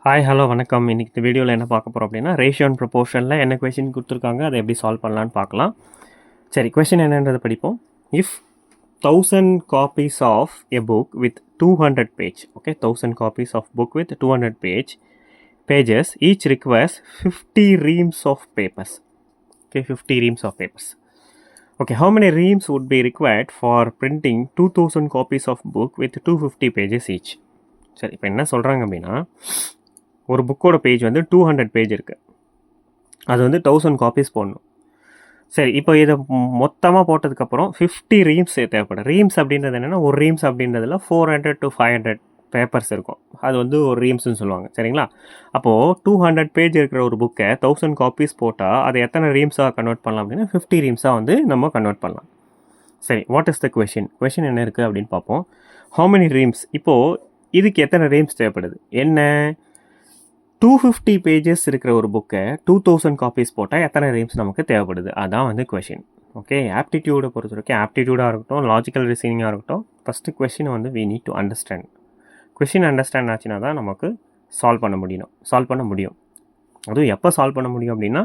Hi hello வணக்கம். இன்றைக்கி இந்த வீடியோவில் என்ன பார்க்க போகிறோம் அப்படின்னா, ரேஷியோ அண்ட் ப்ரொபோர்ஷனில் என்ன கொஷின் கொடுத்துருக்காங்க, அதை எப்படி சால்வ் பண்ணலான்னு பார்க்கலாம். சரி, கொஷின் என்னன்றதை படிப்போம். If 1000 copies of a book with 200 page, okay, 1000 copies of book with 200 pages, each requires 50 reams of papers. Okay, 50 reams of papers. Okay, how many reams would be required for printing 2000 copies of book with 250 pages each? சரி, இப்போ என்ன சொல்கிறாங்க அப்படின்னா, ஒரு புக்கோட page வந்து 200 page இருக்குது, அது வந்து 1000 காப்பீஸ் போடணும். சரி, இப்போ இதை மொத்தமாக போட்டதுக்கப்புறம் 50 ரீம்ஸ் தேவைப்படும். ரீம்ஸ் அப்படின்றது என்னென்னா, ஒரு ரீம்ஸ் அப்படின்றதுல 400 to 500 பேப்பர்ஸ் இருக்கும். அது வந்து ஒரு ரீம்ஸ்னு சொல்லுவாங்க. சரிங்களா? அப்போது 200 பேஜ் இருக்கிற ஒரு புக்கை 1000 காப்பீஸ் போட்டால் அதை எத்தனை ரீம்ஸாக கன்வெர்ட் பண்ணலாம் அப்படின்னா 50 ரீம்ஸாக வந்து நம்ம கன்வெர்ட் பண்ணலாம். சரி, வாட் இஸ் த கொஷின் என்ன இருக்குது அப்படின்னு பார்ப்போம். ஹவு மெனி ரீம்ஸ், இப்போது இதுக்கு எத்தனை ரீம்ஸ் தேவைப்படுது? என்ன, 250 பேஜஸ் இருக்கிற ஒரு புக்கை 2000 காப்பீஸ் போட்டால் எத்தனை ரீம்ஸ் நமக்கு தேவைப்படுது? அதான் வந்து கொஷின். ஓகே, ஆப்டிடியூடை பொறுத்த வரைக்கும், ஆப்டிடியூடாக இருக்கட்டும், லாஜிக்கல் ரீசனிங்காக இருக்கட்டும், ஃபஸ்ட்டு கொஷினை வந்து we need to understand. Question understand ஆச்சுன்னா தான் நமக்கு சால்வ் பண்ண முடியும். அதுவும் எப்போ சால்வ் பண்ண முடியும் அப்படின்னா,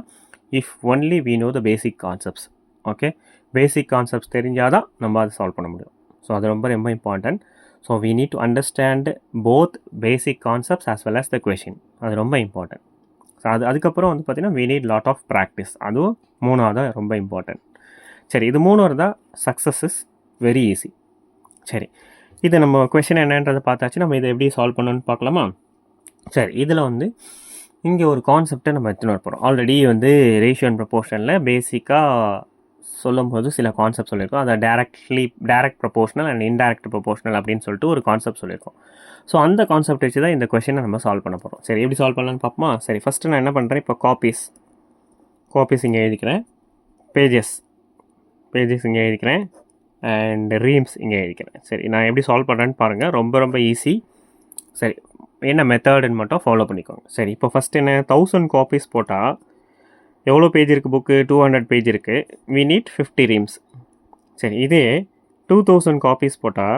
if only we know the basic concepts. Okay, basic concepts தெரிஞ்சால் தான் நம்ம அதை சால்வ் பண்ண முடியும். ஸோ அது ரொம்ப ரொம்ப important. So we need to understand both basic concepts as well as the question. அது ரொம்ப இம்பார்ட்டன்ட். ஸோ அதுக்கப்புறம் வந்து பார்த்திங்கன்னா we need lot of practice. அதுவும் மூணாவது ரொம்ப இம்பார்ட்டன்ட். சரி, இது மூணாவது தான் சக்ஸஸ் இஸ் வெரி ஈஸி. சரி, இது நம்ம கொஷின் என்னன்றதை பார்த்தாச்சு. நம்ம இதை எப்படி சால்வ் பண்ணணும்னு பார்க்கலாமா? சரி, இதில் வந்து இங்கே ஒரு கான்செப்டை நம்ம எடுத்துன்னு வர போகிறோம். ஆல்ரெடி வந்து ரேஷியோ அண்ட் ப்ரொபோர்ஷனில் பேசிக்காக சொல்லும்போது சில கான்செப்ட் சொல்லியிருக்கோம். அதை direct proportional and indirect proportional அப்படின்னு சொல்லிட்டு ஒரு கான்செப்ட் சொல்லியிருக்கோம். ஸோ அந்த கான்செப்ட் வச்சு தான் இந்த கொஷினை நம்ம சால்வ் பண்ண போகிறோம். சரி, எப்படி சால்வ் பண்ணலான்னு பார்ப்போமா? சரி, ஃபஸ்ட்டு நான் என்ன பண்ணுறேன், இப்போ காப்பீஸ் இங்கே எழுதிக்கிறேன், பேஜஸ் இங்கே எழுதிக்கிறேன், அண்ட் ரீம்ஸ் இங்கே எழுதிக்கிறேன். சரி, நான் எப்படி சால்வ் பண்ணுறேன்னு பாருங்கள். ரொம்ப ரொம்ப ஈஸி. சரி, என்ன மெத்தடுன்னு மட்டும் ஃபாலோ பண்ணிக்கோங்க. சரி, இப்போ ஃபஸ்ட் என்ன, 1000 காப்பீஸ் போட்டால் எவ்வளோ பேஜ் இருக்குது புக்கு? 200 பேஜ் இருக்குது. We need 50 reams. சரி, இதே 2000 காப்பீஸ் போட்டால்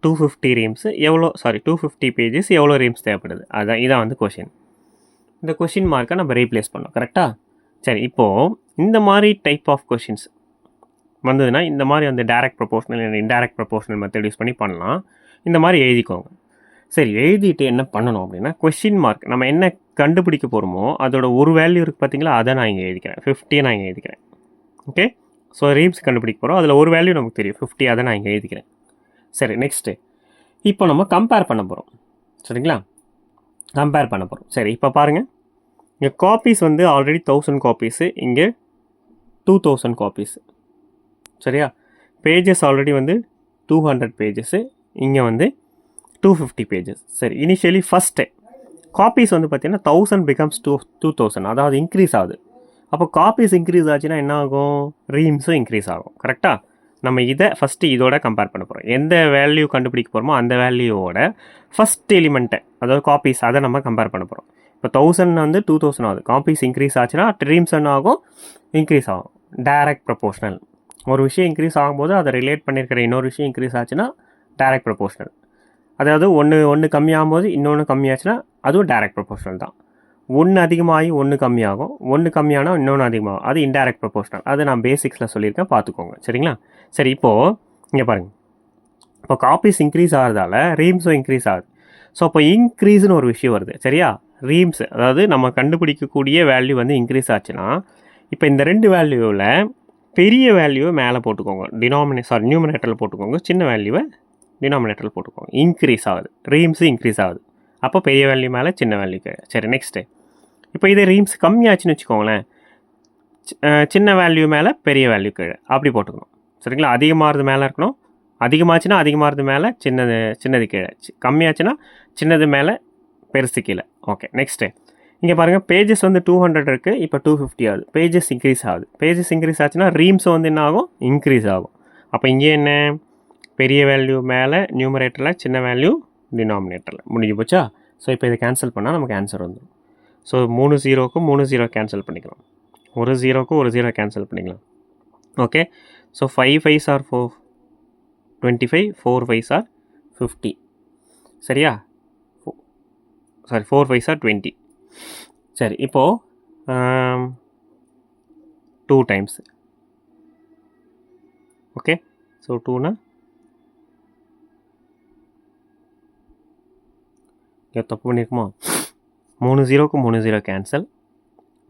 250 ரீம்ஸ் எவ்வளோ, 250 பேஜஸ் எவ்வளோ ரீம்ஸ் தேவைப்படுது? இதான் வந்து கொஷின். இந்த கொஷின் மார்க்கை நம்ம ரீப்ளேஸ் பண்ணோம். கரெக்டாக? சரி, இப்போது இந்த மாதிரி டைப் ஆஃப் கொஷின்ஸ் வந்ததுன்னா இந்த மாதிரி வந்து direct proportional and indirect proportional method use பண்ணி பண்ணலாம். இந்த மாதிரி எழுதிக்கோங்க. சரி, எழுதிட்டு என்ன பண்ணணும் அப்படின்னா, கொஷின் மார்க் நம்ம என்ன கண்டுபிடிக்க போகிறோமோ அதோட ஒரு வேல்யூ இருக்குது பார்த்தீங்களா, அதை நான் இங்கே எழுதிக்கிறேன். 50 நான் இங்கே எழுதிக்கிறேன். ஓகே, ஸோ ரீம்ஸ் கண்டுபிடிக்க போகிறோம். அதில் ஒரு வேல்யூ நமக்கு தெரியும், 50, அதை நான் இங்கே எழுதிக்கிறேன். சரி, நெக்ஸ்ட்டு இப்போ நம்ம கம்பேர் பண்ண போகிறோம். சரிங்களா? கம்பேர் பண்ண போகிறோம். சரி, இப்போ பாருங்கள், இங்கே காப்பீஸ் வந்து ஆல்ரெடி 1000 காப்பீஸு, இங்கே 2000 காப்பீஸு. சரியா? பேஜஸ் ஆல்ரெடி வந்து 200 பேஜஸ்ஸு, இங்கே வந்து 250 பேஜஸ். சரி, இனிஷியலி ஃபஸ்ட்டு காப்பீஸ் வந்து பார்த்திங்கன்னா 1000 பிகம்ஸ் 2000, அதாவது இன்க்ரீஸ் ஆகுது. அப்போ காப்பீஸ் இன்க்ரீஸ் ஆச்சுன்னா என்ன ஆகும்? ரீம்ஸும் இன்க்ரீஸ் ஆகும். கரெக்டாக? நம்ம இதை ஃபஸ்ட்டு இதோட கம்பேர் பண்ண போகிறோம். எந்த வேல்யூ கண்டுபிடிக்க போகிறோமோ அந்த வேல்யூவோட ஃபஸ்ட் எலிமெண்ட்டை, அதாவது காப்பீஸ், அதை நம்ம கம்பேர் பண்ண போகிறோம். இப்போ 1000 வந்து 2000 ஆகுது. காப்பீஸ் இன்க்ரீஸ் ஆச்சுன்னா ரீம்ஸ் என்ன ஆகும்? இன்க்ரீஸ் ஆகும். Direct proportional. ஒரு விஷயம் இன்க்ரீஸ் ஆகும்போது அதை ரிலேட் பண்ணியிருக்கிற இன்னொரு விஷயம் இன்க்ரீஸ் ஆச்சுன்னா டைரக்ட் ப்ரொபோர்ஷனல். அதாவது ஒன்று கம்மியாகும்போது இன்னொன்று கம்மியாச்சுன்னா அதுவும் டைரக்ட் ப்ரொபோர்ஷனல் தான். ஒன்று அதிகமாகி ஒன்று கம்மியாகும், ஒன்று கம்மியானால் இன்னொன்று அதிகமாகும். அது இன்டைரக்ட் ப்ரொபோர்ஷனல். அது நான் பேசிக்ஸில் சொல்லியிருக்கேன், பார்த்துக்கோங்க. சரிங்களா? சரி, இப்போது இங்கே பாருங்கள், இப்போ காப்பீஸ் இன்க்ரீஸ் ஆகிறதால ரீம்ஸும் இன்க்ரீஸ் ஆகுது. ஸோ அப்போ இன்க்ரீஸ்னு ஒரு விஷயம் வருது. சரியா? ரீம்ஸ், அதாவது நம்ம கண்டுபிடிக்கக்கூடிய வேல்யூ வந்து இன்க்ரீஸ் ஆச்சுன்னா, இப்போ இந்த ரெண்டு வேல்யூவில் பெரிய வேல்யூவை மேலே போட்டுக்கோங்க, நியூமரேட்டரில் போட்டுக்கோங்க, சின்ன வேல்யூவை டினாமினேட்டரில் போட்டுக்கோங்க. இன்க்ரீஸ் ஆகுது, ரீம்ஸு இன்க்ரீஸ் ஆகுது. அப்போ பெரிய வேல்யூ மேலே சின்ன வேல்யூக்கு. சரி, நெக்ஸ்ட்டு இப்போ இதே ரீம்ஸ் கம்மியாச்சுன்னு வச்சுக்கோங்களேன், சின்ன வேல்யூ மேலே பெரிய வேல்யூ கீழே, அப்படி போட்டுக்கணும். சரிங்களா? அதிகமாகிறது மேலே இருக்கணும், அதிகமாச்சுன்னா அதிகமாகிறது மேலே சின்னது கீழே, கம்மியாச்சுன்னா சின்னது மேலே பெருசு கீழே. ஓகே, நெக்ஸ்ட்டு இங்கே பாருங்கள், பேஜஸ் வந்து 200 இருக்குது, இப்போ 250 ஆகுது. பேஜஸ் இன்க்ரீஸ் ஆகுது. பேஜஸ் இன்க்ரீஸ் ஆச்சுன்னா ரீம்ஸும் வந்து என்ன ஆகும்? இன்க்ரீஸ் ஆகும். அப்போ இங்கே என்ன, பெரிய வேல்யூ மேலே நியூமரேட்டரில், சின்ன வேல்யூ டினாமினேட்டரில். முடிஞ்சு போச்சா? ஸோ இப்போ இதை கேன்சல் பண்ணால் நமக்கு ஆன்சர் வந்துடும். ஸோ 3 0க்கும் 3 0 கேன்சல் பண்ணிக்கலாம், ஒரு 0க்கும் ஒரு 0 கேன்சல் பண்ணிக்கலாம். Okay, so 5 5s are 25, 4 5s are 50. சரியா? Sorry 4 5s are 20. சரி இப்போது 2 டைம்ஸ். ஓகே, ஸோ 2னா தப்பு பண்ணியிருக்குமா? 3 0க்கு 3 0 கேன்சல்.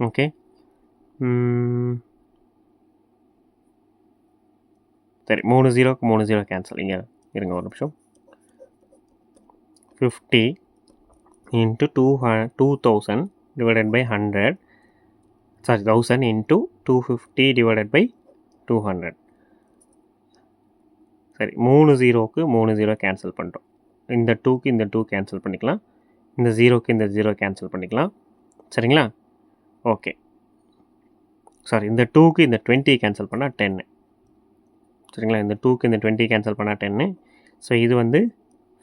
ஓகே, சரி 3 0க்கு 3 0 கேன்சல். இங்கே இருங்க ஒரு நிமிஷம். 50 into 2000 divided by 100, sorry 1000 into 250 divided by 200. சரி 3 0க்கு 3 0 கேன்சல் பண்ணுறோம். இந்த 2க்கு இந்த 2 கேன்சல் பண்ணிக்கலாம், இந்த 0க்கு இந்த 0 கேன்சல் பண்ணிக்கலாம். சரிங்களா? ஓகே, சாரி இந்த 2க்கு இந்த 20 கேன்சல் பண்ணால் 10. சரிங்களா? இந்த 2க்கு இந்த 20 கேன்சல் பண்ணால் 10. ஸோ இது வந்து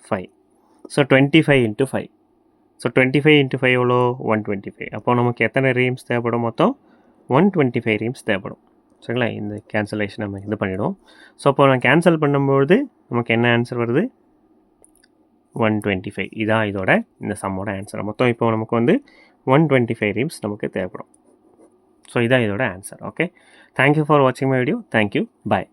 5. So 25 into 5. ஸோ 25 into 5 எவ்வளோ? 125. அப்போது நமக்கு எத்தனை ரீம்ஸ் தேவைப்படும்? மொத்தம் 125 ரீம்ஸ் தேவைப்படும். சரிங்களா? இந்த கேன்சலேஷன் நம்ம இது பண்ணிவிடும். ஸோ அப்போ நான் கேன்சல் பண்ணும்பொழுது நமக்கு என்ன ஆன்சர் வருது? 125. இதான் இதோட இந்த சம்மோட ஆன்சர். மொத்தம் இப்போ நமக்கு வந்து 125 ரீம்ஸ் நமக்கு தேவைப்படும். ஸோ இதான் இதோட ஆன்சர். ஓகே, தேங்க்யூ ஃபார் வாட்சிங் மை வீடியோ. Thank you, bye.